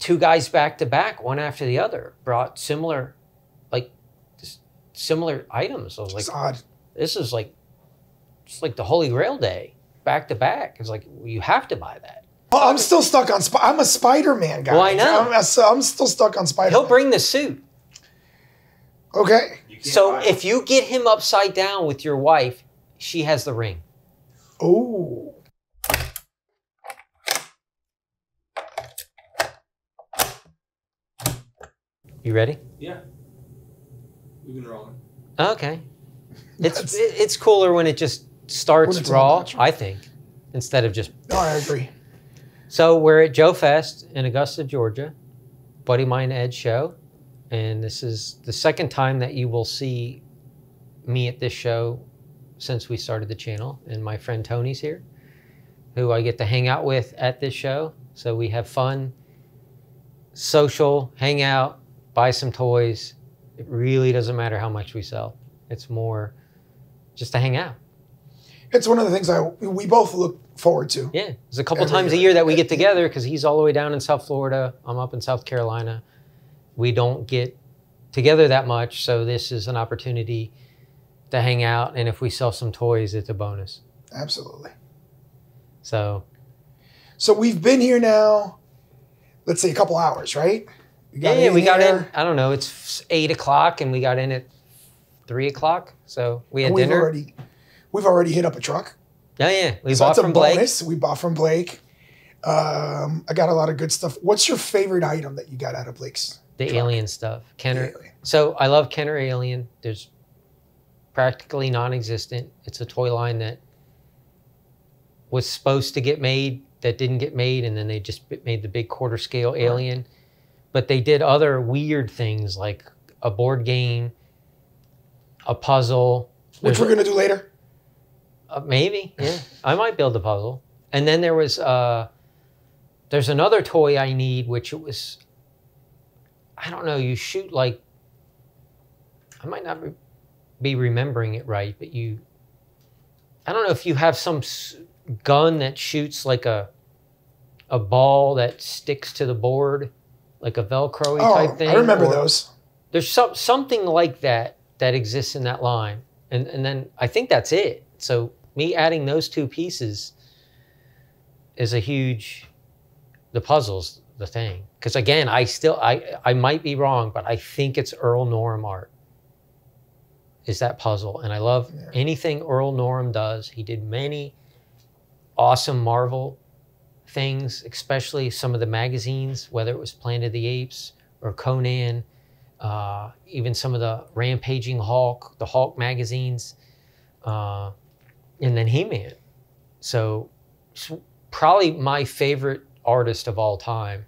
two guys back to back, one after the other, brought similar, like, similar items. I was like, It's odd. This is like, it's like the Holy Grail day, back to back. It's like, well, you have to buy that. Oh, I'm still stuck on I'm a Spider-Man guy. Well, I know. I'm still stuck on Spider-Man. He'll bring the suit. Okay. So if you get him upside down with your wife, she has the ring. Oh. You ready? Yeah. We've been rolling. Okay. It's cooler when it just starts raw, I think, instead of just... No, I agree. So we're at JoeFest in Augusta, Georgia. Buddy of mine, Ed's show. And this is the second time that you will see me at this show since we started the channel. And my friend Tony's here, who I get to hang out with at this show. So we have fun, social, hang out, buy some toys. It really doesn't matter how much we sell. It's more just to hang out. It's one of the things we both look forward to. Yeah, there's a couple times a year that we get together because he's all the way down in South Florida. I'm up in South Carolina. We don't get together that much, so this is an opportunity to hang out. And if we sell some toys, it's a bonus. Absolutely. So we've been here now, let's say a couple hours, right? We got in, I don't know, it's 8 o'clock and we got in at 3 o'clock. So we had dinner. We've already hit up a truck. Yeah. We bought from Blake. We bought from Blake. I got a lot of good stuff. What's your favorite item that you got out of Blake's The truck? alien stuff. Kenner. So I love Kenner Alien. There's practically non-existent. It's a toy line that was supposed to get made that didn't get made, and then they just made the big quarter scale alien. But they did other weird things like a board game, a puzzle. Which we're going to do later. Maybe, yeah. I might build a puzzle. And then there was, there's another toy I need, which it was, I don't know, you shoot like, I might not be remembering it right, but I don't know if you have some gun that shoots like a ball that sticks to the board, like a Velcro-y type thing. I remember those. There's something like that exists in that line. And then I think that's it. So me adding those two pieces is a huge, the puzzle's the thing. Because again, I might be wrong, but I think it's Earl Norem art is that puzzle. And I love anything Earl Norem does. He did many awesome Marvel things, especially some of the magazines, whether it was Planet of the Apes or Conan, even some of the Rampaging Hulk, the Hulk magazines, and then He-Man. So probably my favorite artist of all time,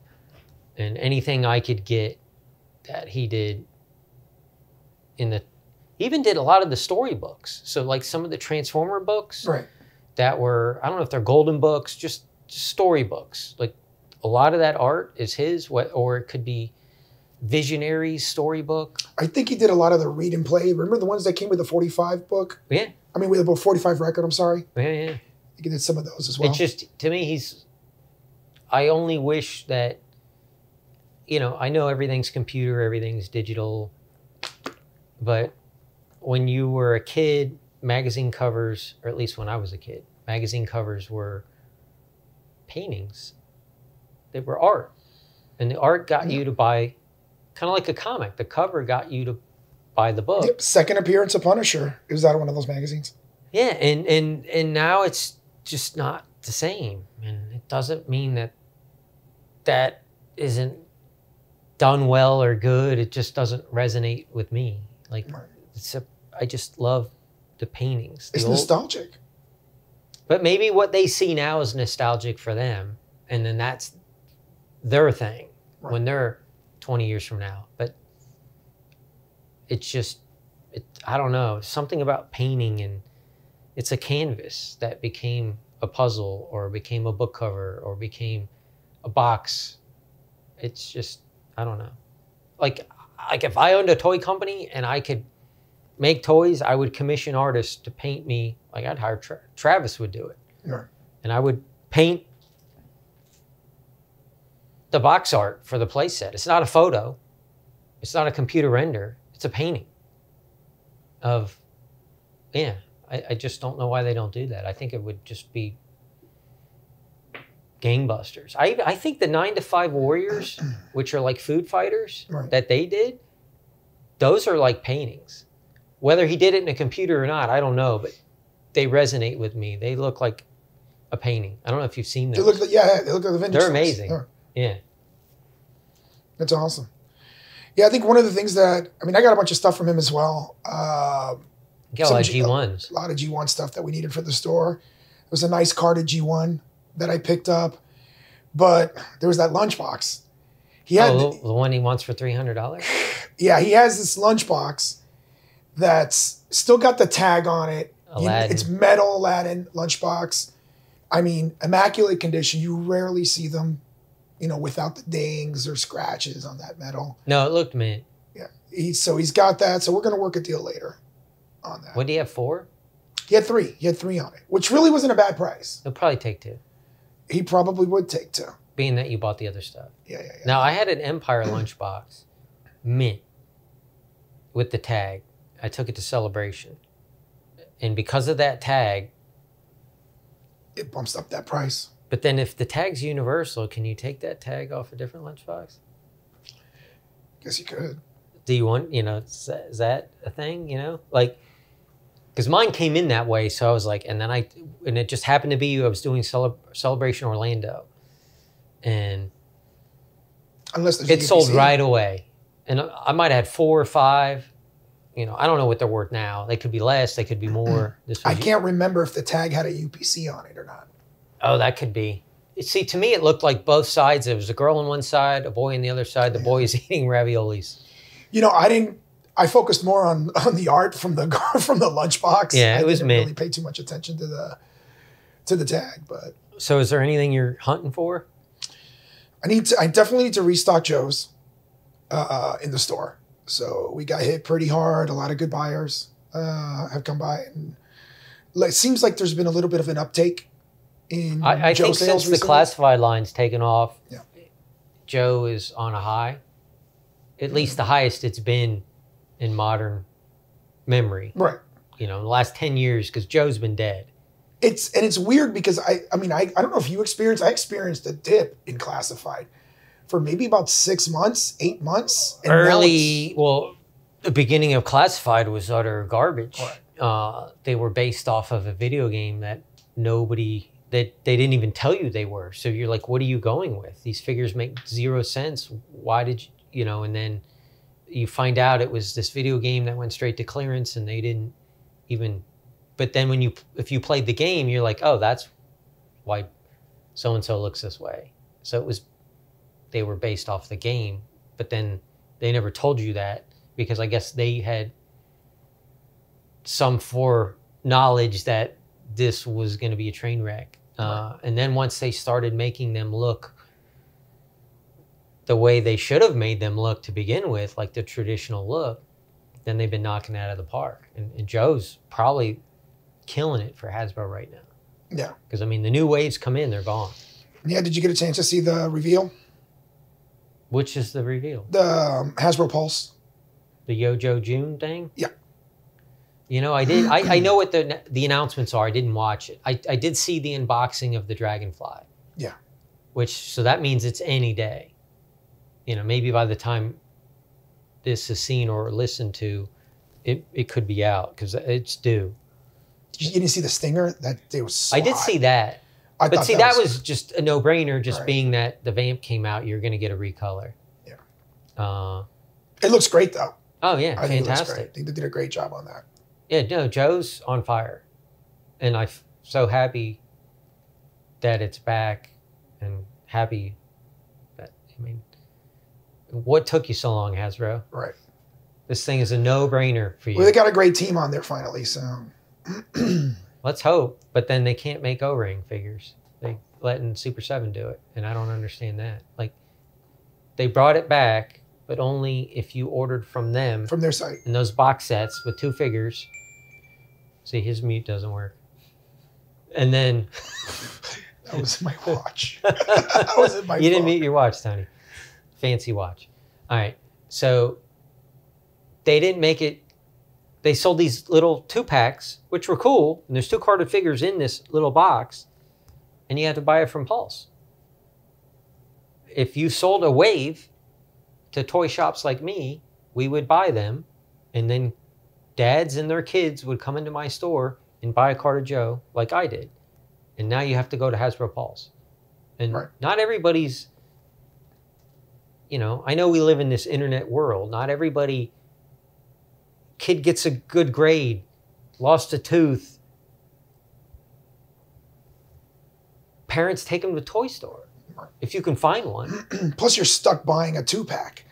and anything I could get that he did he even did a lot of the storybooks. So like some of the Transformer books that were, I don't know if they're golden books, just storybooks. Like a lot of that art is his, or it could be Visionary's storybook. I think he did a lot of the read and play. Remember the ones that came with the 45 book? Yeah. I mean, with the 45 record, I'm sorry. Yeah. He did some of those as well. It's just, to me, I only wish that, I know everything's computer, everything's digital, but when you were a kid, magazine covers, or at least when I was a kid, magazine covers were paintings. They were art. And the art got you to buy, kind of like a comic. The cover got you to buy the book. Yep. Second appearance of Punisher. It was out of one of those magazines. Yeah, and now it's just not the same. And it doesn't mean that isn't done well or good. It just doesn't resonate with me. Like, I just love the paintings. It's nostalgic. But maybe what they see now is nostalgic for them. And then that's their thing when they're 20 years from now. But it's just, I don't know, something about painting, and it's a canvas that became a puzzle or became a book cover or became a box. It's just, I don't know. Like if I owned a toy company and I could make toys, I would commission artists to paint me. Like I'd hire Travis would do it. Right. And I would paint the box art for the playset. It's not a photo. It's not a computer render. It's a painting of, yeah. I just don't know why they don't do that. I think it would just be gangbusters. I think the 9 to 5 Warriors, which are like food fighters that they did, those are like paintings. Whether he did it in a computer or not, I don't know, but they resonate with me. They look like a painting. I don't know if you've seen them. They look like, they look like the vintage. They're amazing. Yeah. That's awesome. Yeah, I think one of the things that, I got a bunch of stuff from him as well. You got a lot of G1s. A lot of G1 stuff that we needed for the store. It was a nice carded G1 that I picked up. But there was that lunchbox. He had the one he wants for $300? Yeah, he has this lunchbox that's still got the tag on it. Aladdin. It's metal Aladdin lunchbox. Immaculate condition. You rarely see them, without the dings or scratches on that metal. No, it looked mint. Yeah. He's got that. So we're going to work a deal later on that. What do you have, 4? He had 3. He had 3 on it, which really wasn't a bad price. He'll probably take 2. He probably would take 2. Being that you bought the other stuff. Yeah. Now, I had an Empire lunchbox, mint, with the tag. I took it to Celebration. And because of that tag... It bumps up that price. But then if the tag's universal, can you take that tag off a different lunchbox? Guess you could. Do you want, is that a thing, Like, because mine came in that way, so I was like, and it just happened to be I was doing Celebration Orlando. And unless it sold right away. And I might have had 4 or 5. I don't know what they're worth now. They could be less, they could be more. I can't remember if the tag had a UPC on it or not. Oh, that could be. See, to me, it looked like both sides. There was a girl on one side, a boy on the other side. The boy is eating raviolis. I focused more on the art from the lunchbox. Yeah, it was mint. I didn't really pay too much attention to the tag, but. So is there anything you're hunting for? I definitely need to restock Joe's in the store. So we got hit pretty hard. A lot of good buyers have come by, and it seems like there's been a little bit of an uptake in I Joe think sales since recently. the classified line's taken off, Yeah. Joe is on a high. At least the highest it's been in modern memory. Right. In the last 10 years, because Joe's been dead. It's weird because I don't know if you experienced. I experienced a dip in classified for maybe about 6 months, 8 months. And The beginning of classified was utter garbage. Right. They were based off of a video game that they didn't even tell you they were. So you're like, what are you going with? These figures make 0 sense. Why did you, and then you find out it was this video game that went straight to clearance and they didn't even, but then if you played the game, you're like, oh, that's why so-and-so looks this way. So they were based off the game, but then they never told you that because I guess they had some foreknowledge that this was going to be a train wreck. And then once they started making them look the way they should have made them look to begin with, like the traditional look, then they've been knocking it out of the park. And Joe's probably killing it for Hasbro right now. Yeah. Because, the new waves come in, they're gone. Yeah, did you get a chance to see the reveal? Which is the reveal? The Hasbro Pulse. The Yojo June thing? Yeah. I did. I know what the announcements are. I didn't watch it. I did see the unboxing of the Dragonfly. Yeah. So that means it's any day. Maybe by the time this is seen or listened to, it could be out because it's due. You didn't see the stinger? That day was so I did hot. see that. But see, that was just a no-brainer, just right. being that the Vamp came out, you're going to get a recolor. Yeah. It looks great, though. Oh, yeah, I think it looks fantastic. great. I think they did a great job on that. Yeah, no, Joe's on fire. And I'm so happy that it's back and happy that, what took you so long, Hasbro? Right. This thing is a no-brainer for you. Well, they got a great team on there finally, so. Let's hope, but then they can't make O-ring figures. They letting Super 7 do it, and I don't understand that. Like, they brought it back, but only if you ordered from them. From their site. In those box sets with 2 figures. See, his mute doesn't work. And then That was my watch. That was in my You didn't phone. meet your watch, Tony. Fancy watch. All right. So they didn't make it. They sold these little 2-packs, which were cool. And there's 2 carded figures in this little box. And you had to buy it from Pulse. If you sold a wave to toy shops like me, we would buy them. And then dads and their kids would come into my store and buy a card of Joe like I did. And now you have to go to Hasbro Pulse. And Right. not everybody's, you know, I know we live in this internet world. Not everybody, kid gets a good grade, lost a tooth. Parents take them to the toy store. If you can find one. Plus, you're stuck buying a 2-pack.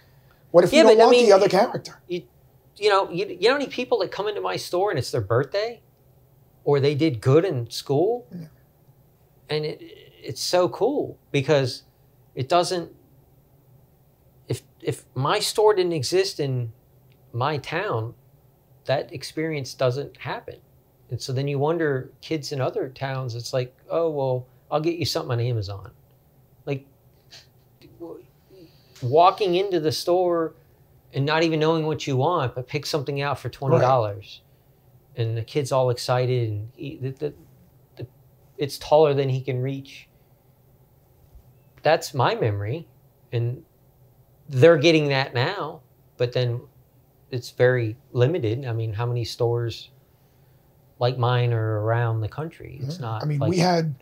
What if you Yeah, don't but I want mean, the other character? You know how many people that come into my store and it's their birthday? Or they did good in school? Yeah. And it's so cool because it doesn't, if my store didn't exist in my town, that experience doesn't happen. And so then you wonder, kids in other towns, it's like, oh, well, I'll get you something on Amazon. Like, walking into the store and not even knowing what you want, but pick something out for $20. Right. And the kid's all excited, and it's taller than he can reach. That's my memory. And they're getting that now, but then it's very limited. I mean, how many stores like mine are around the country? It's not. I mean, like, we had,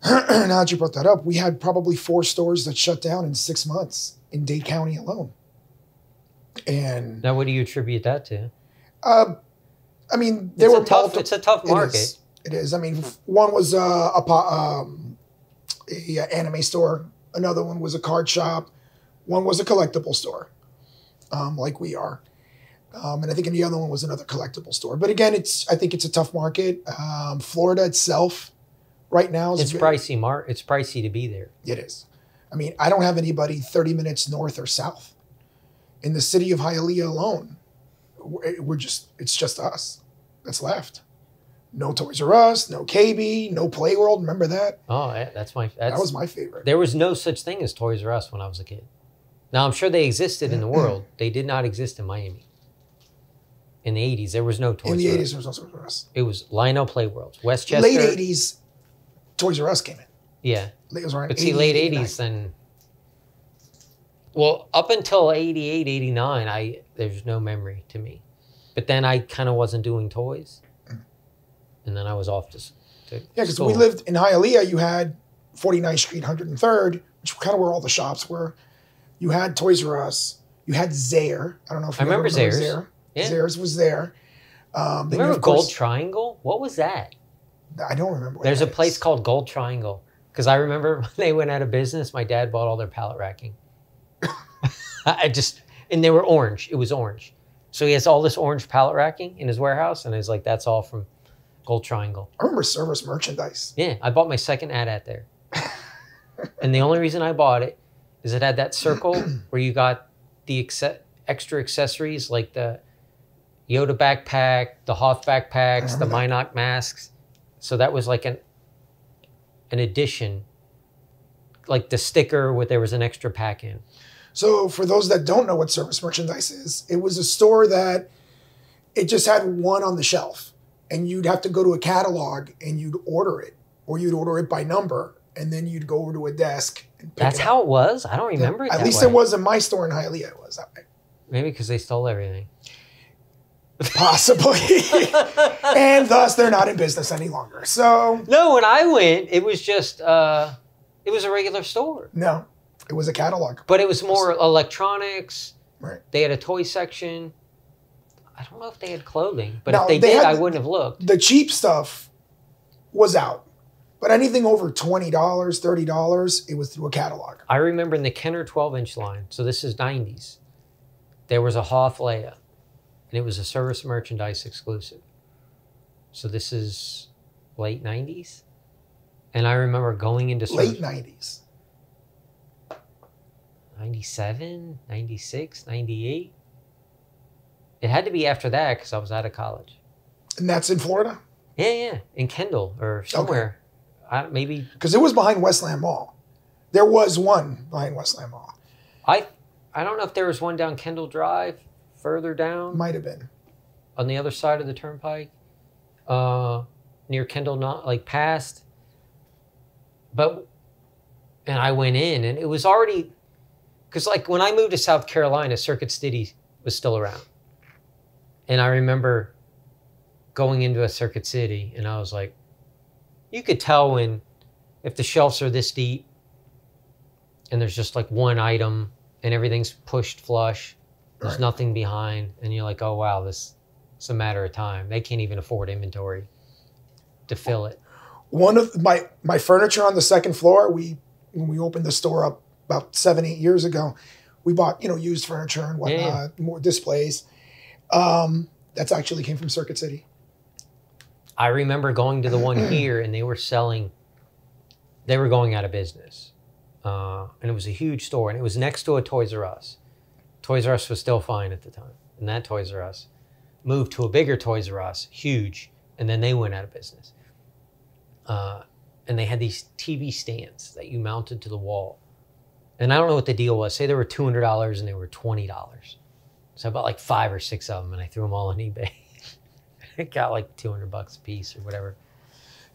now that you brought that up, we had probably 4 stores that shut down in 6 months in Dade County alone. And now, what do you attribute that to? I mean, there were it's a tough market. It is. I mean, one was a anime store. Another one was a card shop. One was a collectible store, like we are. And I think the other one was another collectible store. But again, I think it's a tough market. Florida itself, right now, it's pricey. It's pricey to be there. It is. I mean, I don't have anybody 30 minutes north or south. In the city of Hialeah alone, it's just us that's left. No Toys R Us, no KB, no Playworld. Remember that? Oh, that was my favorite. There was no such thing as Toys R Us when I was a kid. Now, I'm sure they existed in the world. They did not exist in Miami. In the 80s, there was no Toys R Us. In the 80s, there was no Toys R Us. It was Lionel Playworlds. Westchester. Late 80s, Toys R Us came in. Yeah. It was around but see, late 80s, then... Well, up until 88, 89, there's no memory to me. But then I kind of wasn't doing toys. And then I was off to yeah, because we lived in Hialeah. You had 49th Street, 103rd, which kind of where all the shops were. You had Toys R Us. You had Zayre. I don't know if you remember Zayre. Yeah. Zayre's was there. Remember Gold Triangle? What was that? I don't remember. There's a place called Gold Triangle. Because I remember when they went out of business, my dad bought all their pallet racking. And they were orange. It was orange. So he has all this orange pallet racking in his warehouse. And it's like, that's all from Gold Triangle. I remember Service merchandise. Yeah, I bought my second AT-AT there. And the only reason I bought it is it had that circle where you got the extra accessories like the Yoda backpack, the Hoth backpacks, the Minoc masks. So that was like an addition, like the sticker there was an extra pack in. So for those that don't know what Service merchandise is, it was a store that it just had one on the shelf. And you'd have to go to a catalog and you'd order it. Or you'd order it by number. And then you'd go over to a desk and pick That's it up. how it was? I don't remember it that way. At least it was in my store in Hialeah. It was that way. Maybe because they stole everything. Possibly. And thus they're not in business any longer. So no, when I went, it was just it was a regular store. No, it was a catalog. But it was more electronics. Right. They had a toy section. I don't know if they had clothing, but now, if they did, I wouldn't have looked. The cheap stuff was out. But anything over $20, $30, it was through a catalog. I remember in the Kenner 12-inch line, so this is 90s, there was a Hoth Leia, and it was a Service merchandise exclusive. So this is late 90s? And I remember going into Late 90s. 97, 96, 98. It had to be after that because I was out of college. And that's in Florida? Yeah, in Kendall or somewhere. maybe Because it was behind Westland Mall. There was one behind Westland Mall. I don't know if there was one down Kendall Drive, further down Might have been. on the other side of the turnpike, near Kendall, not like past. But and I went in, and it was already because like when I moved to South Carolina, Circuit City was still around, and I remember going into a Circuit City, and I was like, you could tell if the shelves are this deep, and there's just like one item, and everything's pushed flush. There's nothing behind, and you're like, oh wow, it's a matter of time. They can't even afford inventory to fill it. One of my furniture on the second floor, when we opened the store up about 7-8 years ago, we bought used furniture and whatnot, more displays. That's actually came from Circuit City. I remember going to the one here, and they were going out of business, and it was a huge store, and it was next to a Toys R Us. Toys R Us was still fine at the time, and that Toys R Us moved to a bigger Toys R Us, huge, and then they went out of business. And they had these TV stands that you mounted to the wall. And I don't know what the deal was. Say they were $200 and they were $20. So I bought like 5 or 6 of them, and I threw them all on eBay. It got like $200 a piece or whatever.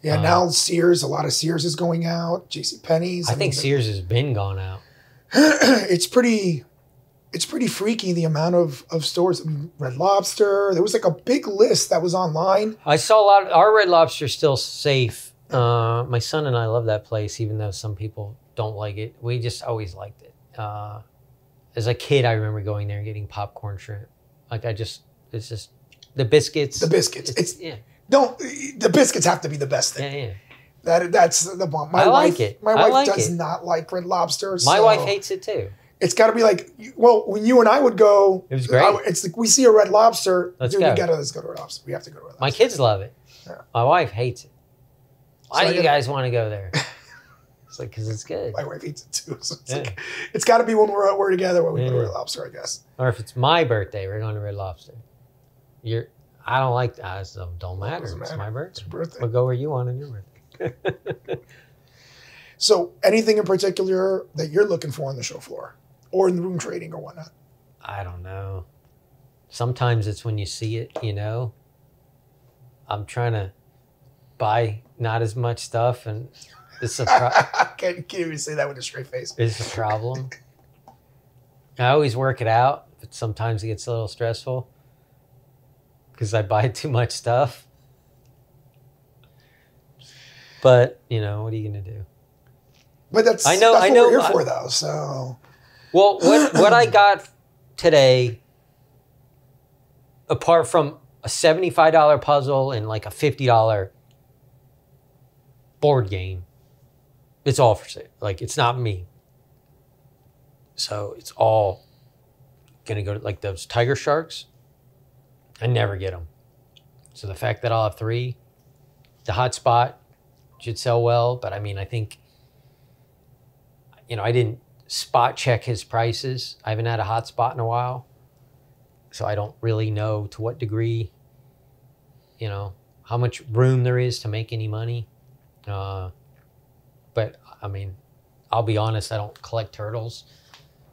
Yeah, now Sears, a lot of Sears is going out. JCPenney's. I think Sears has been gone out. It's pretty freaky, the amount of stores. I mean, Red Lobster. There was like a big list that was online. I saw a lot of our Red Lobster's still safe. My son and I love that place, even though some people don't like it. We just always liked it. As a kid, I remember going there and getting popcorn shrimp. Like it's just the biscuits. The biscuits. The biscuits have to be the best thing. Yeah. That's the bomb. My wife does not like Red Lobster. My wife hates it too. It's got to be like, well, when you and I would go, it was great. It's like we see a Red Lobster. Let's go. Let's go to Red Lobster. We have to go to Red Lobster. My kids love it. Yeah. My wife hates it. Why do you guys want to go there? It's like, because it's good. My wife eats it too. So it's got to be when we're together when we go to Red Lobster, I guess. Or if it's my birthday, we're going to Red Lobster. I don't like that. So don't matter. It's my birthday. It's your birthday. We'll go where you want on your birthday. So anything in particular that you're looking for on the show floor or in the room trading or whatnot? I don't know. Sometimes it's when you see it, I'm trying to buy not as much stuff, and it's a can't even say that with a straight face. It's a problem. I always work it out, but sometimes it gets a little stressful because I buy too much stuff. But what are you gonna do? But that's what we're here for, though. So, well, what I got today, apart from a $75 puzzle and like a $50 board game, it's all for sale. Like, it's not me. So it's all gonna go to like those tiger sharks. I never get them. So the fact that I'll have 3, the hotspot should sell well. But I mean, I think, I didn't spot check his prices. I haven't had a hotspot in a while. So I don't really know to what degree, how much room there is to make any money. But I mean, I'll be honest, I don't collect turtles,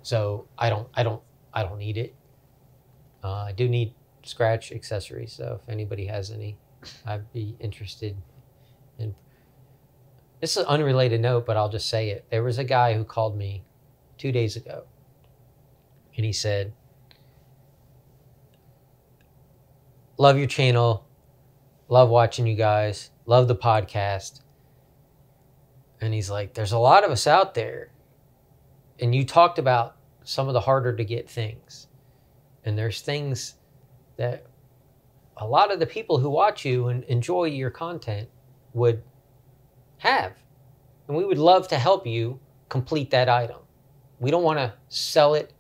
so I don't need it. I do need scratch accessories, so if anybody has any, I'd be interested in. This is an unrelated note, but I'll just say it. There was a guy who called me 2 days ago, and he said, "Love your channel, love watching you guys, love the podcast." And he's like, there's a lot of us out there. And you talked about some of the harder to get things. And there's things that a lot of the people who watch you and enjoy your content would have. And we would love to help you complete that item. We don't want to sell it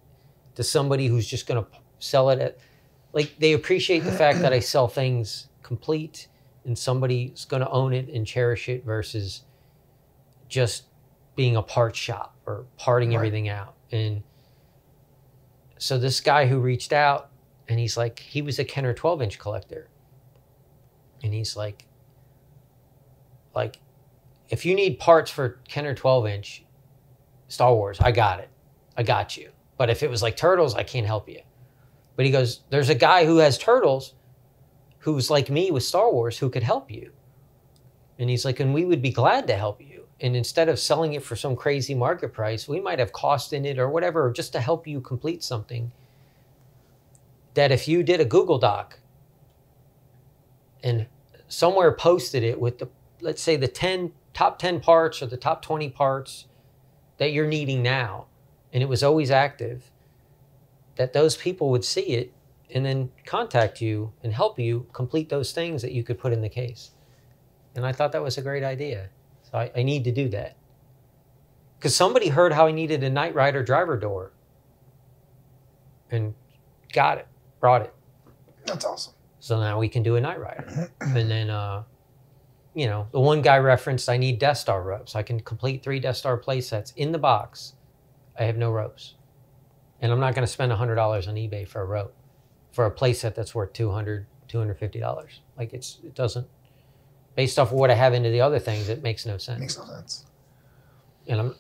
to somebody who's just going to sell it at, like, they appreciate the fact that I sell things complete and somebody's going to own it and cherish it versus just being a part shop or parting everything out. And so this guy who reached out, and he's like, he was a Kenner 12-inch collector. And he's like, if you need parts for 10 or 12-inch Star Wars, I got it. I got you. But if it was like Turtles, I can't help you. But he goes, there's a guy who has Turtles who's like me with Star Wars who could help you. And he's like, and we would be glad to help you. And instead of selling it for some crazy market price, we might have cost in it or whatever, just to help you complete something that if you did a Google Doc and somewhere posted it with the, let's say the top 10 parts or the top 20 parts that you're needing now, and it was always active, that those people would see it and then contact you and help you complete those things that you could put in the case. And I thought that was a great idea. So I need to do that. Because somebody heard how I needed a Knight Rider driver door and got it, brought it. That's awesome. So now we can do a Knight Rider. And then, you know, the one guy referenced, I need Death Star ropes. I can complete 3 Death Star play sets in the box. I have no ropes. And I'm not going to spend $100 on eBay for a rope, for a play set that's worth $200, $250. Like it doesn't, based off of what I have into the other things, it makes no sense. Makes no sense. And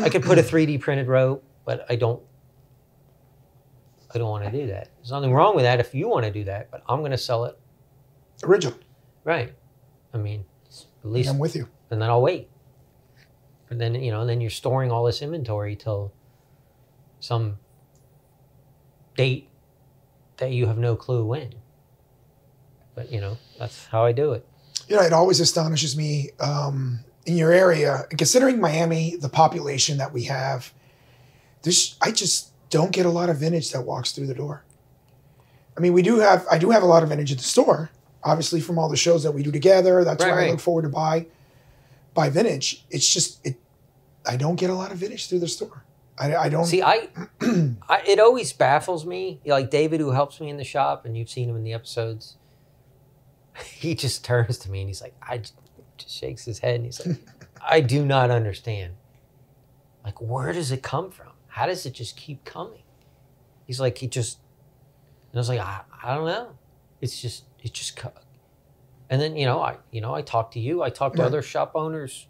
I could put a 3D printed rope, but I don't want to do that. There's nothing wrong with that if you want to do that, but I'm going to sell it. Original. Right. I mean, at least. I'm with you. And then I'll wait. And then, you know, and then you're storing all this inventory till some date that you have no clue when. But, you know, that's how I do it. You know, it always astonishes me in your area, considering Miami, the population that we have, I just don't get a lot of vintage that walks through the door. I mean, I do have a lot of vintage at the store, obviously from all the shows that we do together. That's why I look forward to buy vintage. It's just, I don't get a lot of vintage through the store. I don't. See, it always baffles me. Like David, who helps me in the shop, and you've seen him in the episodes, he just turns to me and he's like, just shakes his head and he's like, I do not understand. Like, where does it come from? How does it just keep coming? He's like, and I was like, I don't know. It's just, and then, I talk to you, I talk to other shop owners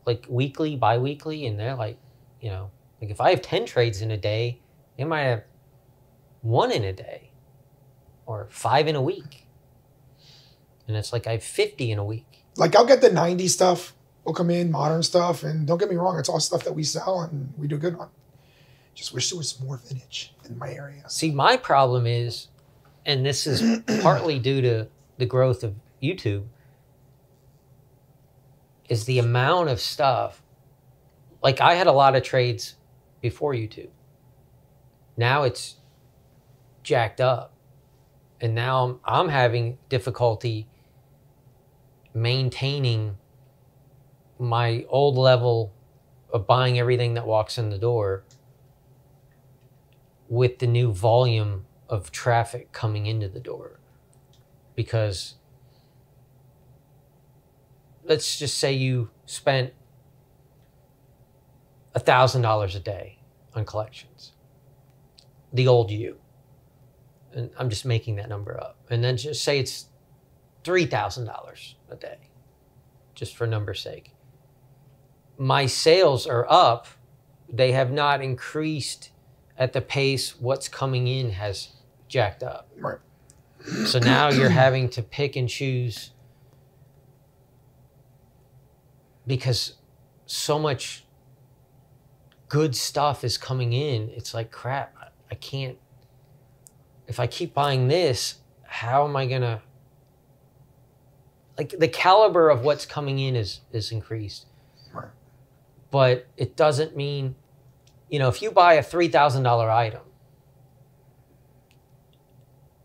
like weekly, bi-weekly, and they're like, like if I have 10 trades in a day, they might have 1 in a day or 5 in a week. And it's like I have 50 in a week. Like I'll get the 90s stuff, will come in, modern stuff, and don't get me wrong, it's all stuff that we sell and we do good on. Just wish there was more vintage in my area. See, my problem is, and this is partly due to the growth of YouTube, is the amount of stuff. Like I had a lot of trades before YouTube. Now it's jacked up. And now I'm having difficulty maintaining my old level of buying everything that walks in the door with the new volume of traffic coming into the door. Because let's just say you spent $1,000 a day on collections. The old you. And I'm just making that number up. And then just say it's $3,000 a day, just for number's sake. My sales are up. They have not increased at the pace what's coming in has jacked up. Right. So now you're having to pick and choose because so much good stuff is coming in. It's like, crap, I can't. If I keep buying this, how am I going to... Like, the caliber of what's coming in is increased. Right. But it doesn't mean... if you buy a $3,000 item,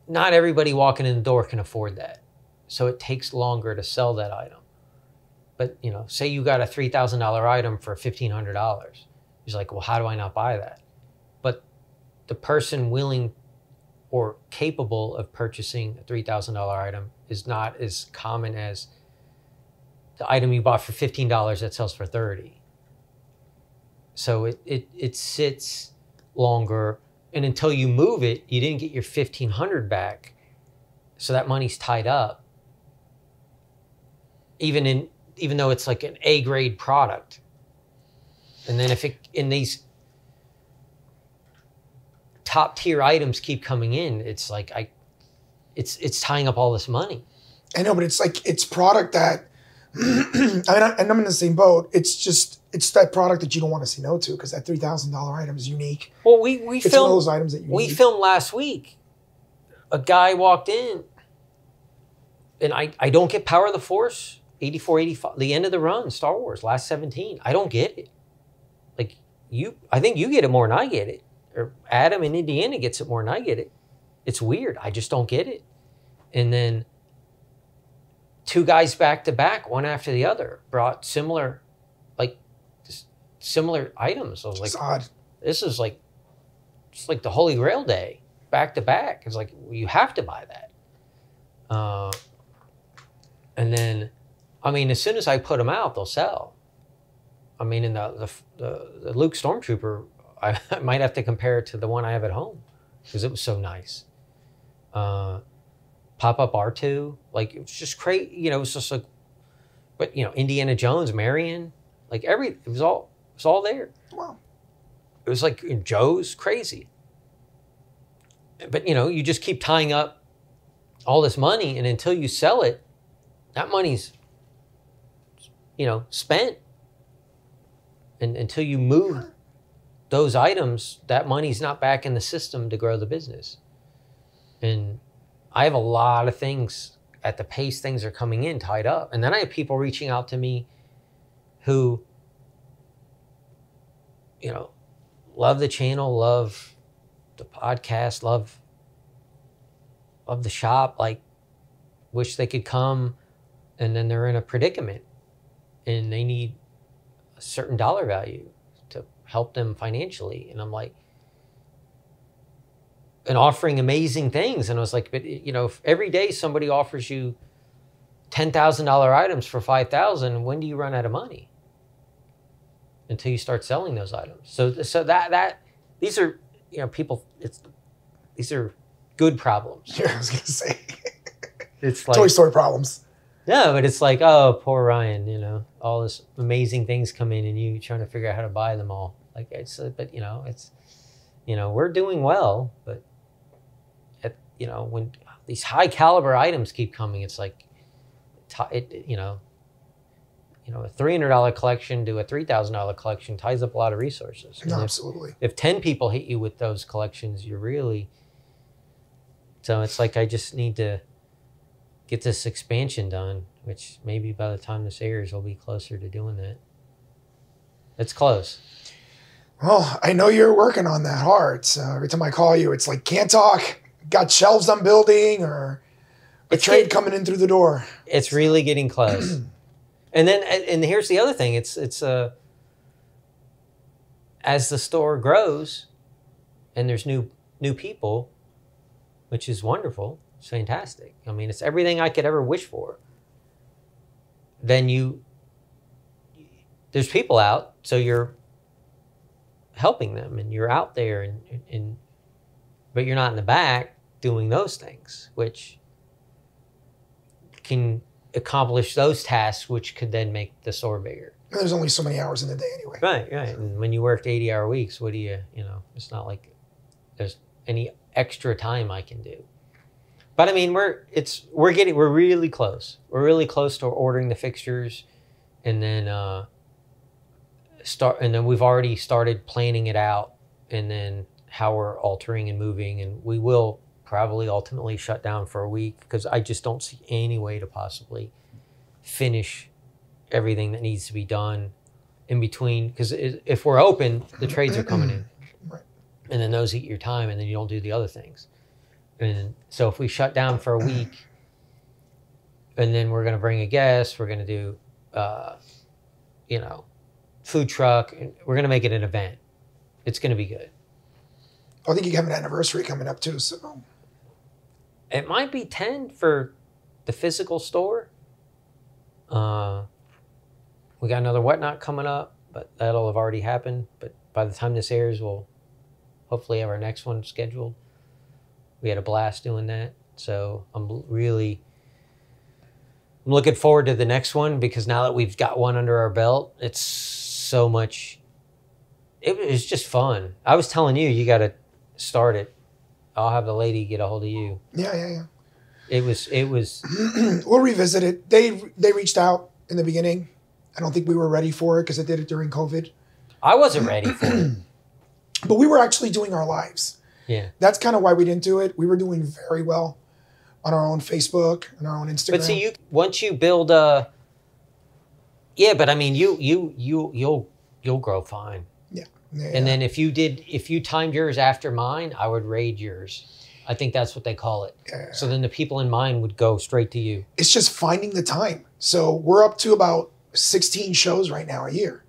not everybody walking in the door can afford that. So it takes longer to sell that item. But, say you got a $3,000 item for $1,500. He's like, well, how do I not buy that? But the person willing or capable of purchasing a $3,000 item is not as common as the item you bought for $15 that sells for $30. So it sits longer, and until you move it, you didn't get your $1,500 back. So that money's tied up. Even even though it's like an A grade product. And then if it in these top tier items keep coming in, it's like it's tying up all this money. I know, but it's like it's product that and I'm in the same boat. It's that product that you don't want to say no to because that $3,000 item is unique. Well, we it's filmed one of those items that you we need. filmed last week. A guy walked in, and I don't get Power of the Force 84, 85, the end of the run, Star Wars, last 17. I don't get it. Like I think you get it more than I get it, or Adam in Indiana gets it more than I get it. It's weird. I just don't get it. And then 2 guys back to back, one after the other, brought similar items. I was like, It's odd. this is like, it's like the Holy Grail day, back to back. It's like, well, you have to buy that. And then, I mean, as soon as I put them out, they'll sell. I mean, in the Luke Stormtrooper, I might have to compare it to the one I have at home because it was so nice. Pop-up R2, like it was just crazy. You know, it was just like, but you know, Indiana Jones, Marion, like it was all there. Wow. It was like Joe's crazy. But you know, you just keep tying up all this money, and until you sell it, that money's, you know, spent. And until you move those items, that money's not back in the system to grow the business. And I have a lot of things at the pace things are coming in tied up. And then I have people reaching out to me who, you know, love the channel, love the podcast, love the shop, like wish they could come, and then they're in a predicament and they need a certain dollar value to help them financially. And I'm like, and offering amazing things. And I was like, but you know, if every day somebody offers you $10,000 items for $5,000, when do you run out of money? Until you start selling those items. So that these are, you know, people, these are good problems. Yeah, I was gonna say. It's like Toy Story problems. no, but it's like, oh, poor Ryan, you know, all this amazing things come in and you trying to figure out how to buy them all. Like it's, but you know, it's, you know, we're doing well, but you know, when these high caliber items keep coming, it's like, you know, a $300 collection to a $3,000 collection ties up a lot of resources. No, And absolutely. if 10 people hit you with those collections, you're really, so it's like, I just need to get this expansion done, which maybe by the time this airs, we'll be closer to doing that. It's close. Well, I know you're working on that hard. So every time I call you, it's like, can't talk, got shelves I'm building, or a trade coming in through the door. It's really getting close. And then, and here's the other thing. It's as the store grows and there's new people, which is wonderful. It's fantastic. I mean, it's everything I could ever wish for. Then there's people out, so you're helping them and you're out there and but you're not in the back doing those things, which can accomplish those tasks, which could then make the store bigger. And there's only so many hours in the day anyway. Right. And when you worked 80-hour weeks, what do you know, it's not like there's any extra time I can do. But I mean, we're really close. We're really close to ordering the fixtures, and then we've already started planning it out, and then how we're altering and moving, and we will probably ultimately shut down for a week because I just don't see any way to possibly finish everything that needs to be done in between. Because if we're open, the trades are coming in, Right. and then those eat your time, and then you don't do the other things. And so if we shut down for a week, and then we're going to bring a guest, we're going to do, you know, food truck, and we're going to make it an event. It's going to be good. I think you have an anniversary coming up too, so. It might be 10 for the physical store. We got another Whatnot coming up, but that'll have already happened. But by the time this airs, we'll hopefully have our next one scheduled. We had a blast doing that. So I'm really I'm looking forward to the next one because now that we've got one under our belt, it's so much. It was just fun. I was telling you, you got to start it. I'll have the lady get a hold of you. Yeah. It was. We'll revisit it. They reached out in the beginning. I don't think we were ready for it because I did it during COVID. I wasn't ready for it. But we were actually doing our lives. Yeah. That's kind of why we didn't do it. We were doing very well on our own Facebook and our own Instagram. But see, once you build a, yeah, but I mean, you'll grow fine. Yeah. And then if you timed yours after mine, I would raid yours. I think that's what they call it. Yeah. So then the people in mine would go straight to you. It's just finding the time. So we're up to about 16 shows right now a year.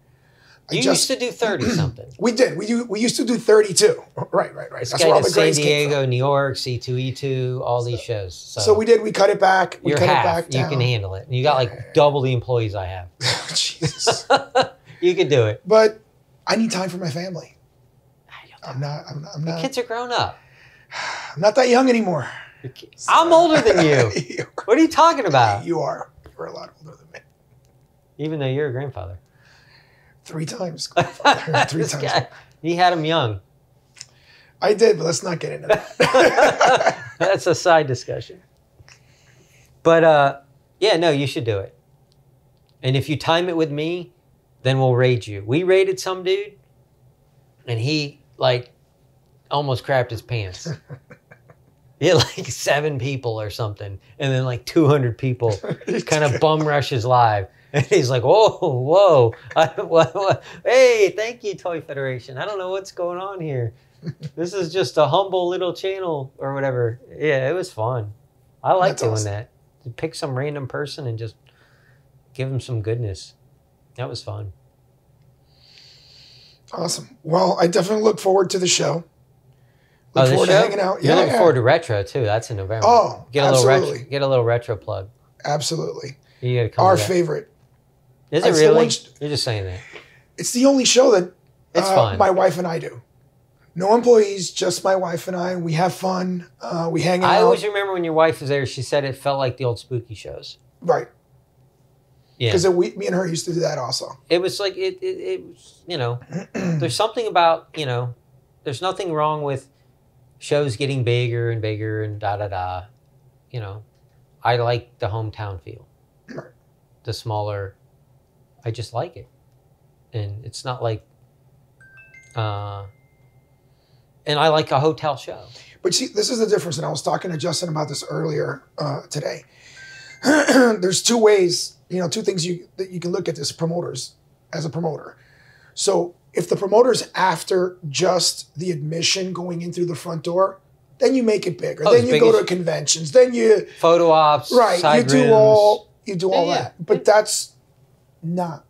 You used to do 30 something. We did. We used to do 32. Right. This That's guy where all did the San grades came Diego, from. New York, C2E2, all these shows. So we did. We cut it back. You're cut half. it back down. You can handle it. And you got like double the employees I have. Jesus. You can do it. But I need time for my family. I'm not. The kids are grown up. I'm not that young anymore. I'm older than you. What are you talking about? You are. You're a lot older than me. Even though you're a grandfather. 3 times. Three This times. guy, he had him young. I did, but let's not get into that. That's a side discussion. But yeah, no, you should do it. And if you time it with me, then we'll raid you. We raided some dude, and he like almost crapped his pants. He had like 7 people or something, and then like 200 people kind of bum rushes live. And he's like, whoa. Hey, thank you, Toy Federation. I don't know what's going on here. This is just a humble little channel or whatever. Yeah, it was fun. I like That's doing awesome. that. You pick some random person and just give them some goodness. That was fun. Awesome. Well, I definitely look forward to the show. Look The forward show? to hanging out. You're looking forward to retro too. That's in November. Oh, get a absolutely. Get a little retro plug. Absolutely. You got to come. Our to that. favorite. Is it It's the really? one You're just saying that. It's the only show that It's fun. my wife and I do. No employees, just my wife and I. We have fun. We hang out. I always remember when your wife was there, she said it felt like the old spooky shows. Right. Yeah. Because me and her used to do that also. It was like, it was, you know, there's something about, you know, there's nothing wrong with shows getting bigger and bigger and da-da-da. You know, I like the hometown feel. Right. The smaller, I just like it. And it's not like, and I like a hotel show. But see, this is the difference. And I was talking to Justin about this earlier today. There's 2 ways, 2 things that you can look at this promoters as a promoter. So if the promoter's after just the admission going in through the front door, then you make it bigger. Oh, then you go as- to conventions. Then you Photo ops, right. side You do rims. all Yeah. that. But that's not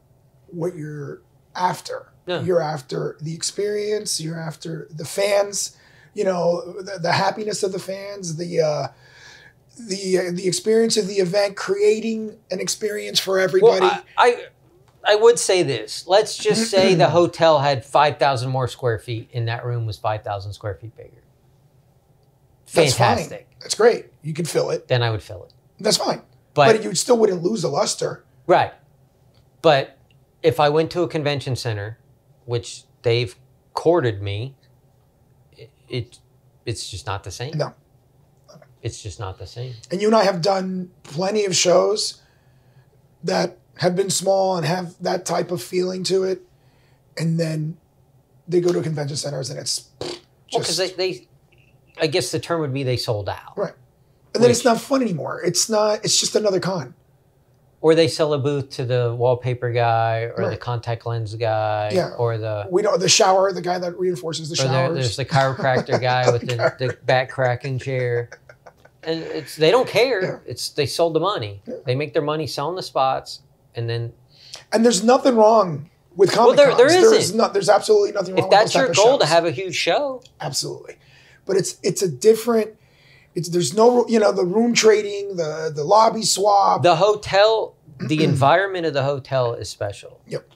what you're after. No. You're after the experience. You're after the fans. The happiness of the fans. The experience of the event, creating an experience for everybody. Well, I would say this. Let's just say the hotel had 5,000 more square feet and that room was 5,000 square feet bigger. That's Fantastic. fine. That's great. You can fill it. Then I would fill it. That's fine. But- But you still wouldn't lose the luster. Right. But if I went to a convention center, which they've courted me, it's just not the same. No. It's just not the same. And you and I have done plenty of shows that have been small and have that type of feeling to it. And then they go to convention centers and it's just... Because they, I guess the term would be they sold out. Right. And then it's not fun anymore. It's just another con. Or they sell a booth to the wallpaper guy or the Right. contact lens guy Yeah. or the... We know the shower, the guy that reinforces the Or showers. there's the chiropractor guy with the back cracking chair. And they don't care. Yeah. They sold the money. Yeah. They make their money selling the spots and then... And there's nothing wrong with Comic Cons. there isn't. There's absolutely nothing wrong if with that's those your type goal of to shows. have a huge show. Absolutely. But it's a different... There's no, the room trading, the lobby swap. The hotel, the environment of the hotel is special. Yep.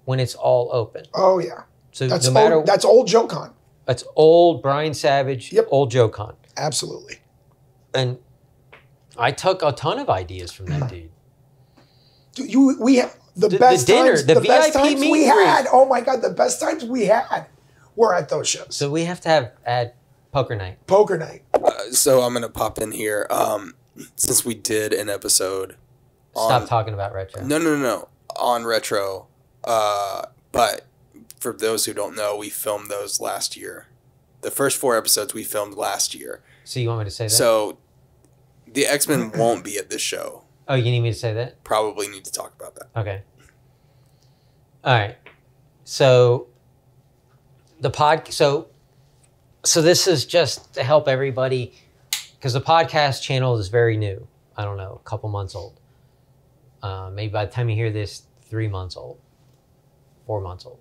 When it's all open. Oh, yeah. So That's no matter... that's old JoeCon. That's old Brian Savage, Yep. old JoeCon. Absolutely. And I took a ton of ideas from that dude. Dude, we have the The best dinner, times. the best VIP times meet we and greet. had. Oh my god, the best times we had were at those shows. So we have to add poker night. Poker night. So I'm gonna pop in here. Since we did an episode. Stop talking about retro. No. On retro. But for those who don't know, we filmed those last year. The first 4 episodes we filmed last year. So you want me to say that? So the X-Men won't be at this show. Oh, you need me to say that? Probably need to talk about that. Okay. All right. So so this is just to help everybody, because the podcast channel is very new. I don't know, a couple months old. Maybe by the time you hear this, 3 months old, 4 months old.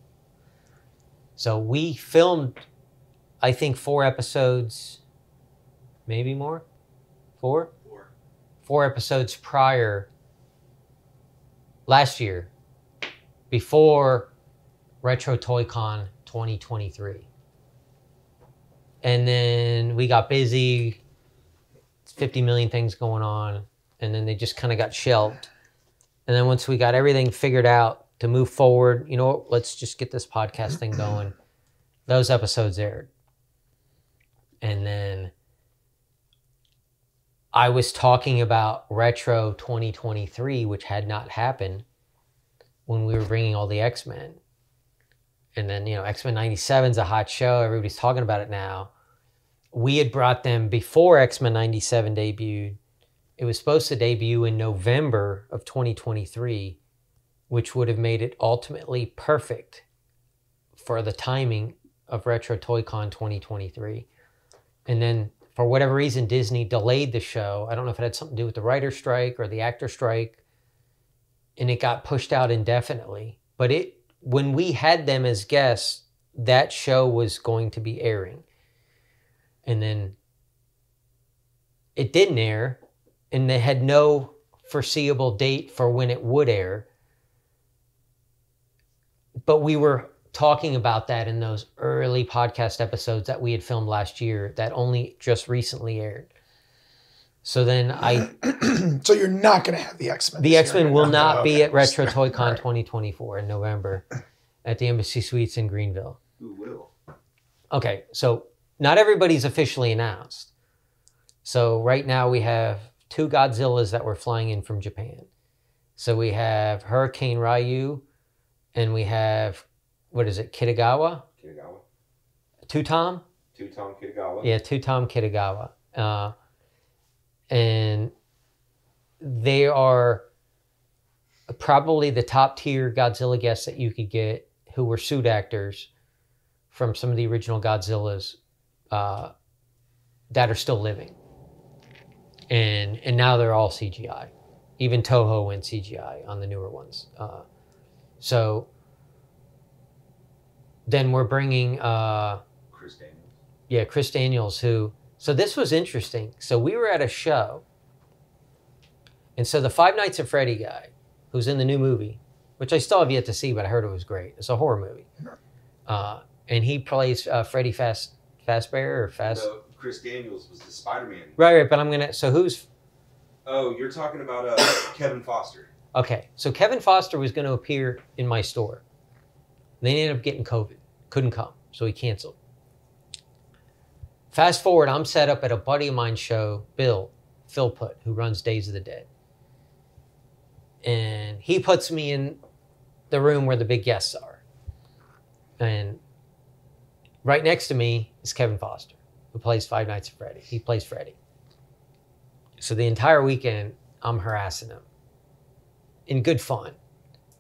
So we filmed, I think, 4 episodes, maybe more? 4? 4 episodes prior, last year, before Retro Toy Con 2023. And then we got busy, 50 million things going on, and then they just kind of got shelved. And then once we got everything figured out to move forward, you know what, let's just get this podcast thing going. Those episodes aired. And then I was talking about Retro 2023, which had not happened when we were bringing all the X-Men. And then, X-Men 97 is a hot show. Everybody's talking about it now. We had brought them before X-Men 97 debuted. It was supposed to debut in November of 2023, which would have made it ultimately perfect for the timing of Retro Toy Con 2023. And then, for whatever reason, Disney delayed the show. I don't know if it had something to do with the writer strike or the actor strike. And it got pushed out indefinitely. But when we had them as guests, that show was going to be airing. And then it didn't air. And they had no foreseeable date for when it would air. But we were talking about that in those early podcast episodes that we had filmed last year that only just recently aired. So then So you're not going to have the X-Men. The X-Men will not Okay. be at Retro Toy Con 2024 in November at the Embassy Suites in Greenville. Who will? Okay, so not everybody's officially announced. So right now we have 2 Godzillas that were flying in from Japan. So we have Hurricane Ryu, and we have, what is it, Kitagawa? Kitagawa. Two-Tom? Two-Tom Kitagawa. Yeah, Two-Tom Kitagawa. And they are probably the top tier Godzilla guests that you could get, who were suit actors from some of the original Godzillas that are still living. And now they're all CGI. Even Toho went CGI on the newer ones. So then we're bringing Chris Daniels. Yeah, Chris Daniels, who... So this was interesting. So we were at a show, and so the Five Nights at Freddy guy, who's in the new movie, which I still have yet to see, but I heard it was great. It's a horror movie. And he plays Freddy Fazbear or Fast... No, Chris Daniels was the Spider-Man. Right, but I'm going to... So who's... Oh, you're talking about Kevin Foster. Okay, so Kevin Foster was going to appear in my store. They ended up getting COVID. Couldn't come, so he canceled. Fast forward, I'm set up at a buddy of mine's show, Phil Putt, who runs Days of the Dead. And he puts me in the room where the big guests are. And right next to me is Kevin Foster, who plays Five Nights at Freddy. He plays Freddy. So the entire weekend, I'm harassing him. In good fun.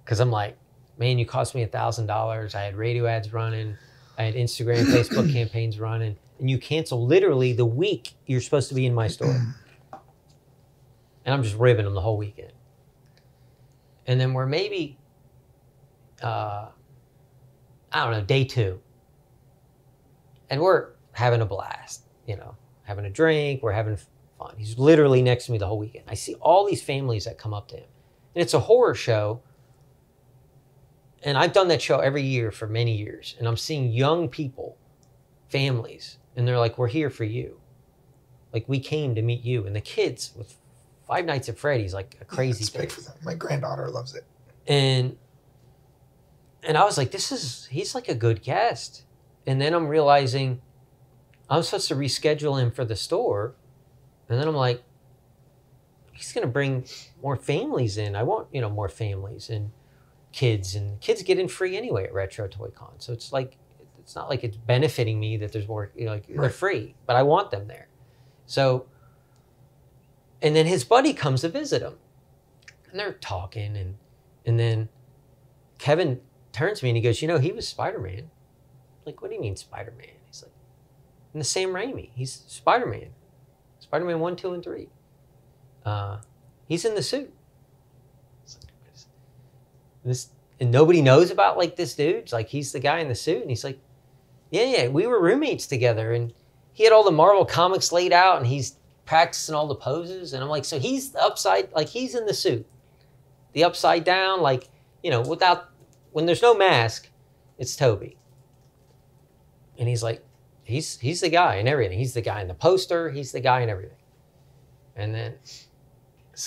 Because I'm like, man, you cost me $1,000. I had radio ads running. I had Instagram, Facebook campaigns running. And you cancel literally the week you're supposed to be in my store. And I'm just ribbing them the whole weekend. And then we're maybe, I don't know, day 2. And we're having a blast, having a drink, we're having fun. He's literally next to me the whole weekend. I see all these families that come up to him. And it's a horror show. And I've done that show every year for many years. And I'm seeing young people, families, and they're like, we're here for you. Like, we came to meet you. And the kids with Five Nights at Freddy's like a crazy It's thing. big for them. My granddaughter loves it. And I was like, he's like a good guest. And then I'm realizing I'm supposed to reschedule him for the store. And then I'm like, he's going to bring more families in. I want, more families and kids get in free anyway at Retro Toy Con. So it's like, it's not like it's benefiting me that there's more, they're free, but I want them there. So, and then his buddy comes to visit him and they're talking and then Kevin turns to me and he goes, he was Spider-Man. Like, what do you mean Spider-Man? He's like, in the Sam Raimi, he's Spider-Man. Spider-Man 1, 2, and 3. He's in the suit. And nobody knows about like this dude. It's like, he's the guy in the suit. And he's like, yeah, we were roommates together. And he had all the Marvel comics laid out and he's practicing all the poses. And I'm like, so he's the upside, like he's in the suit. The upside down, like, when there's no mask, it's Toby. And he's like, he's the guy in everything. He's the guy in the poster. He's the guy in everything. And then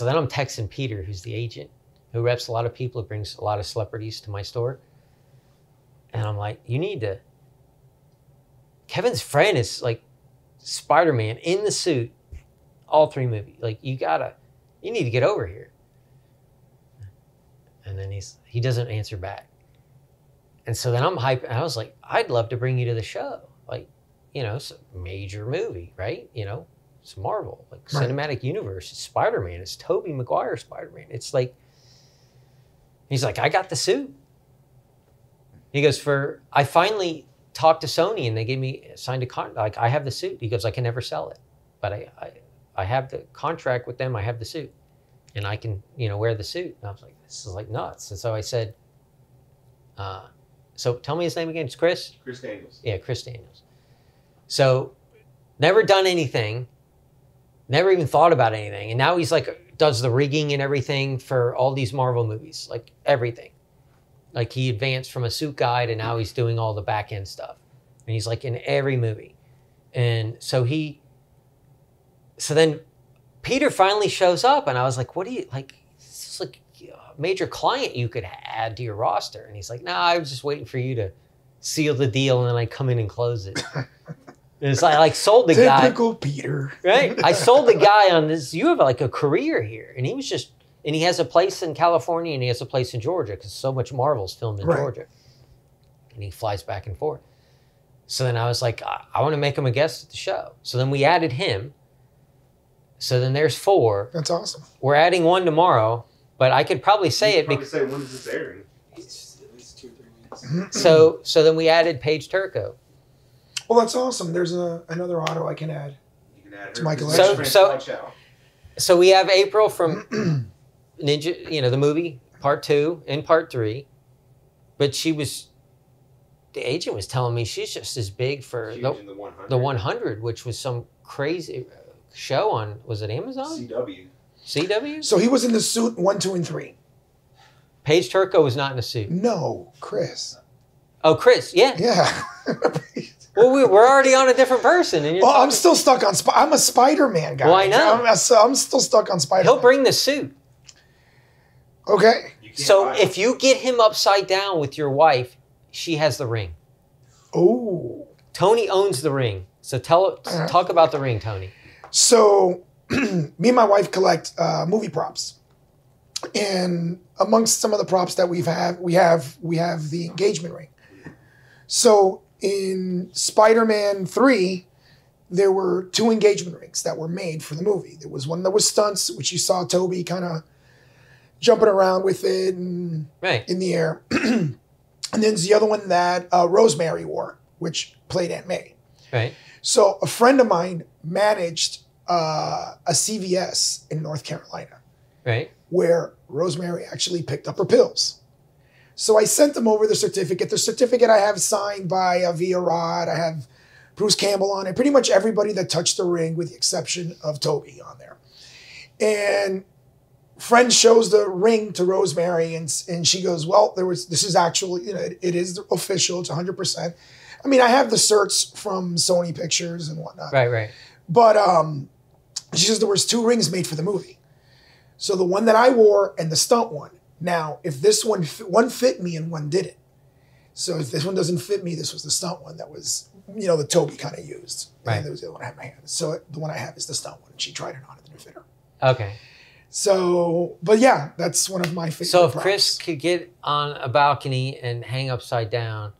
I'm texting Peter, who's the agent, who reps a lot of people, who brings a lot of celebrities to my store. And I'm like, Kevin's friend is like Spider-Man in the suit, all 3 movies. Like, you need to get over here. And then he doesn't answer back. And so then I'm hyped. And I was like, I'd love to bring you to the show. Like, it's a major movie, right? It's Marvel, like cinematic universe. It's Spider-Man. It's Tobey Maguire Spider-Man. It's like, he's like, I got the suit. He goes, I finally talked to Sony and they signed a contract. Like, I have the suit. He goes, I can never sell it. But I have the contract with them. I have the suit. And I can, wear the suit. And I was like, this is like nuts. And so I said, so tell me his name again. It's Chris? Chris Daniels. Yeah, Chris Daniels. So never done anything. Never even thought about anything. And now he's like, does the rigging and everything for all these Marvel movies. Like everything. Like he advanced from a suit guy to now he's doing all the back end stuff. And he's like in every movie. And so then Peter finally shows up and I was like, what do you, like, this is like a major client you could add to your roster. And he's like, nah, I was just waiting for you to seal the deal and then I come in and close it. And it's like sold the guy. Typical Peter. Right? I sold the guy on this, you have like a career here. And he has a place in California and he has a place in Georgia because so much Marvel's filmed in Georgia. And he flies back and forth. So then I was like, I want to make him a guest at the show. So then we added him. So then there's 4. That's awesome. We're adding 1 tomorrow, but I could probably say it because. Say when is this airing? It's at least 2 or 3 weeks. So then we added Paige Turco. Well, that's awesome. There's another auto I can add. You can add To her my to the collection. slideshow. So we have April from Ninja, the movie, part 2 and part 3. But the agent was telling me she's just as big for Huge in the 100. the 100, which was some crazy show on, was it Amazon? CW. CW? So he was in the suit 1, 2, and 3. Paige Turco was not in a suit. No, Chris. Oh, Chris, yeah. Yeah. Well, we're already on a different person. And Well, I'm still stuck on I'm a Spider-Man guy. Well, I know. I'm still stuck on Spider-Man. He'll bring the suit. Okay. You can't So buy if you get him upside down with your wife, she has the ring. Oh. Tony owns the ring. So talk about the ring, Tony. So me and my wife collect movie props. And amongst some of the props that we have the engagement ring. So in Spider-Man 3, there were 2 engagement rings that were made for the movie. There was one that was stunts, which you saw Toby kind of jumping around with it and in the air. And then there's the other one that Rosemary wore, which played Aunt May. Right. So a friend of mine managed a CVS in North Carolina. Right. Where Rosemary actually picked up her pills. So I sent them over the certificate. The certificate I have signed by Via Rod. I have Bruce Campbell on it. Pretty much everybody that touched the ring with the exception of Toby on there. And friend shows the ring to Rosemary and she goes, well, this is actually, it is official. It's 100%. I mean, I have the certs from Sony Pictures and whatnot. Right. But she says there was 2 rings made for the movie. So the one that I wore and the stunt one. Now, if this one fit me and one didn't. So if this one doesn't fit me, this was the stunt one that was, the Toby kind of used. Right. And there was the other one I had in my hand. So the one I have is the stunt one. She tried it on, it didn't fit her. Okay. So, but yeah, that's one of my favorite So if props. Chris could get on a balcony and hang upside down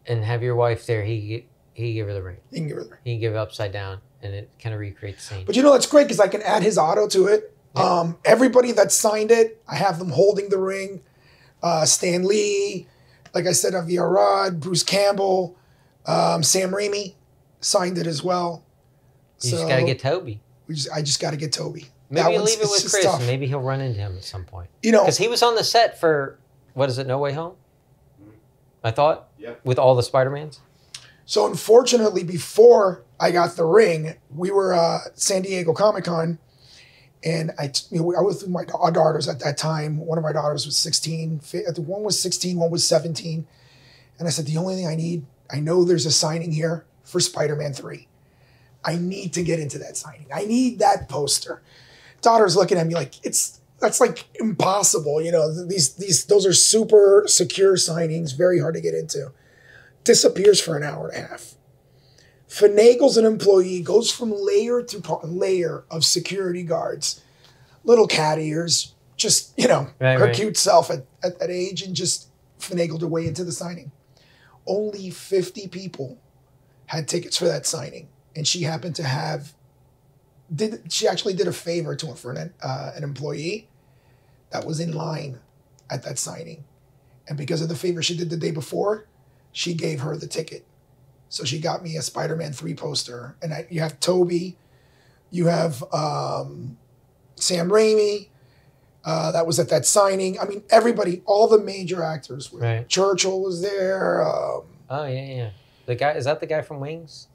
and have your wife there, he give her the ring. You can give her the ring. He can give it upside down, and it kind of recreates the scene. But that's great because I can add his auto to it. Yeah. Everybody that signed it, I have them holding the ring. Stan Lee, like I said, Avia Rod, Bruce Campbell, Sam Raimi signed it as well. You just got to get Toby. I just got to get Toby. Maybe you leave it with Chris, and maybe he'll run into him at some point. Because he was on the set for, what is it, No Way Home? I thought? Yeah. With all the Spider-Mans? So unfortunately, before I got the ring, we were at San Diego Comic-Con, and I was with my daughters at that time. One of my daughters was 16. One was 16, one was 17. And I said, the only thing I know there's a signing here for Spider-Man 3. I need to get into that signing. I need that poster. Daughter's looking at me like, that's like impossible. Those are super secure signings, very hard to get into. Disappears for an hour and a half. Finagles an employee, goes from layer to layer of security guards, little cat ears, just, her cute self at that age, and just finagled her way into the signing. Only 50 people had tickets for that signing. And she happened to she actually did a favor for an employee that was in line at that signing. And because of the favor she did the day before, she gave her the ticket. So she got me a Spider-Man 3 poster. And you have Toby, you have Sam Raimi, that was at that signing. I mean, everybody, all the major actors were. Right. Churchill was there. Oh, yeah. The guy, is that the guy from Wings?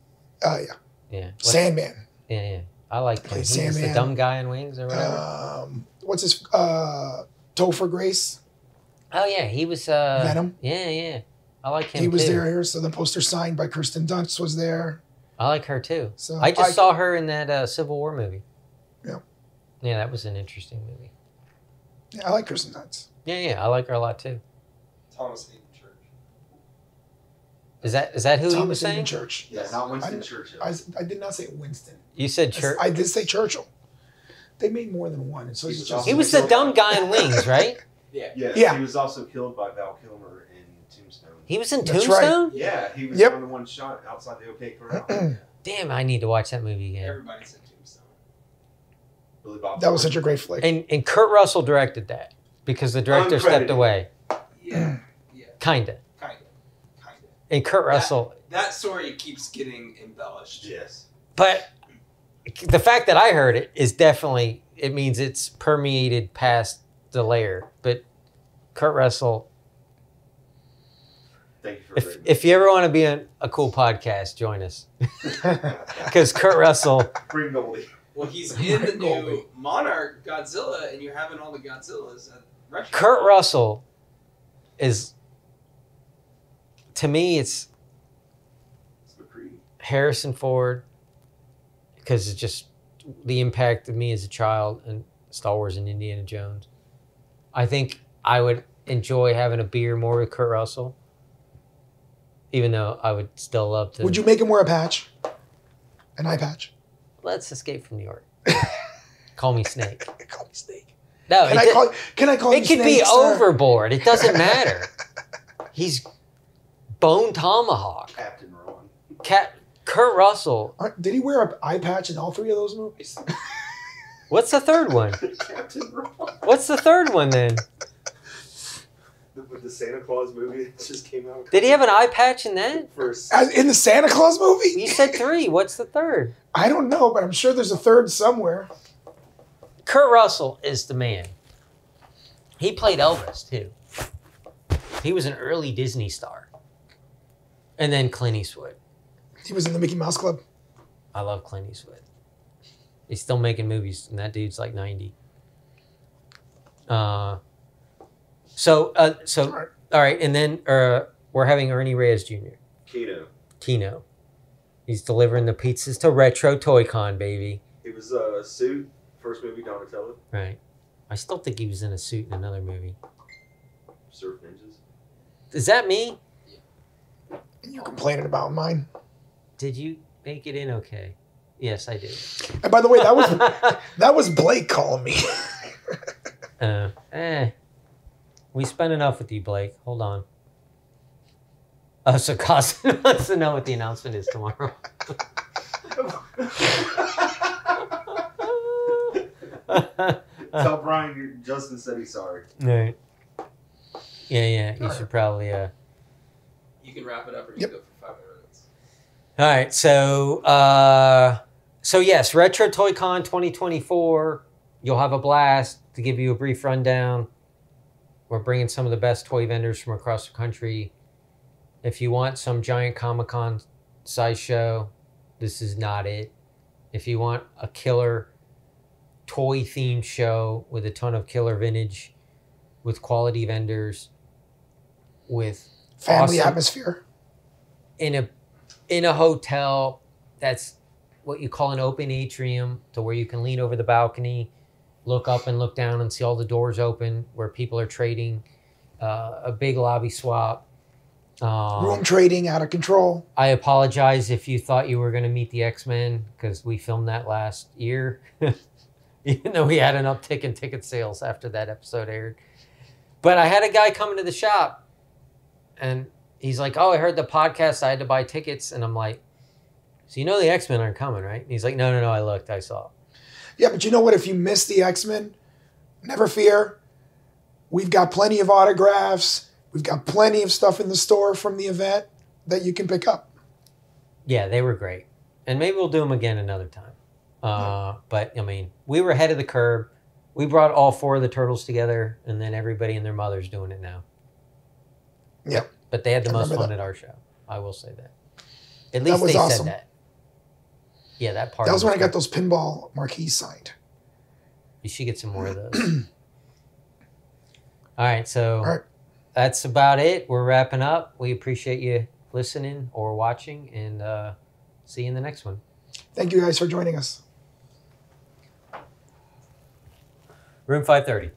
Yeah. Yeah. Sandman. Yeah. I like him. He's Sandman. the dumb guy in Wings or whatever. What's his Topher Grace? Oh, yeah. He was... Venom. Yeah. I like him, He was too. there. So the poster signed by Kirsten Dunst was there. I like her, too. So I just saw her in that Civil War movie. Yeah. Yeah, that was an interesting movie. Yeah, I like Kirsten Dunst. Yeah. I like her a lot, too. Thomas Hayden Church. Is that who he was Thomas saying? Hayden Church. Yeah, not Winston Churchill. I did not say Winston. You said Church. I did say Churchill. They made more than one. And so He was the dumb guy in Wings, right? Yeah. He was also killed by Val Kilmer in Tombstone. He was in That's Tombstone? Yeah, he was Yep. one of the ones shot outside the OK Corral. Damn, I need to watch that movie again. Everybody's in Tombstone. Billy Bob That was Thornton. such a great flick. And Kurt Russell directed that because the director stepped Uncredited. away. Yeah. Kinda. Kinda. And Kurt Russell... That story keeps getting embellished. Yes. But the fact that I heard it is definitely... It means it's permeated past the layer. But Kurt Russell... Thank you for If you ever want to be on a cool podcast, join us. Because Kurt Russell... Bring Goldie. Well, he's in the new Monarch Godzilla, and you're having all the Godzillas at Retro. Kurt Russell is... To me, it's It's the Creed. Harrison Ford, because it's just the impact of me as a child and Star Wars and Indiana Jones. I think I would enjoy having a beer more with Kurt Russell, even though I would still love to. Would you make him wear a patch? An eye patch? Let's escape from New York. Call me Snake. Call me Snake. No, Can I call you it could Snake, be sir? overboard. It doesn't matter. He's Bone Tomahawk. Captain Ron. Kurt Russell. Did he wear an eye patch in all three of those movies? What's the third one? Captain Ron. What's the third one then? With the Santa Claus movie that just came out. Did he have an eye patch in that? First. In the Santa Claus movie? You said 3. What's the third? I don't know, but I'm sure there's a third somewhere. Kurt Russell is the man. He played Elvis, too. He was an early Disney star. And then Clint Eastwood. He was in the Mickey Mouse Club. I love Clint Eastwood. He's still making movies, and that dude's like 90. All right, and then we're having Ernie Reyes Jr. Kino. He's delivering the pizzas to Retro Toy Con, baby. He was a suit First movie, Donatello. Right. I still think he was in a suit in another movie. Surf Ninjas. Is that me? You're complaining about mine. Did you make it in okay? Yes, I did. And by the way, that was Blake calling me. We spent enough with you, Blake. Hold on. Oh, so Costin wants to know what the announcement is tomorrow. Tell Brian Justin said he's sorry. All right. Yeah. You should probably. You can wrap it up or you can go for 5 more minutes. All right. So yes, Retro Toy Con 2024. You'll have a blast. To give you a brief rundown, we're bringing some of the best toy vendors from across the country. If you want some giant Comic-Con size show, this is not it. If you want a killer toy themed show with a ton of killer vintage, with quality vendors, with Family awesome, atmosphere. in a hotel that's what you call an open atrium, to where you can lean over the balcony, look up and look down and see all the doors open where people are trading, a big lobby swap. Room trading out of control. I apologize if you thought you were going to meet the X-Men, because we filmed that last year, even though we had an uptick in ticket sales after that episode aired. But I had a guy come into the shop and he's like, "Oh, I heard the podcast. I had to buy tickets." And I'm like, "So you know the X-Men aren't coming, right?" And he's like, No, I looked. I saw." Yeah, but you know what? If you missed the X-Men, never fear. We've got plenty of autographs. We've got plenty of stuff in the store from the event that you can pick up. Yeah, they were great. And maybe we'll do them again another time. But, I mean, we were ahead of the curve. We brought all 4 of the turtles together, and then everybody and their mother's doing it now. Yep. But they had the most fun that. at our show. I will say that. At least was they awesome. said that. Yeah, that part. That was when I got those pinball marquees signed. You should get some more of those. All right, so that's about it. We're wrapping up. We appreciate you listening or watching, and see you in the next one. Thank you guys for joining us. Room 530.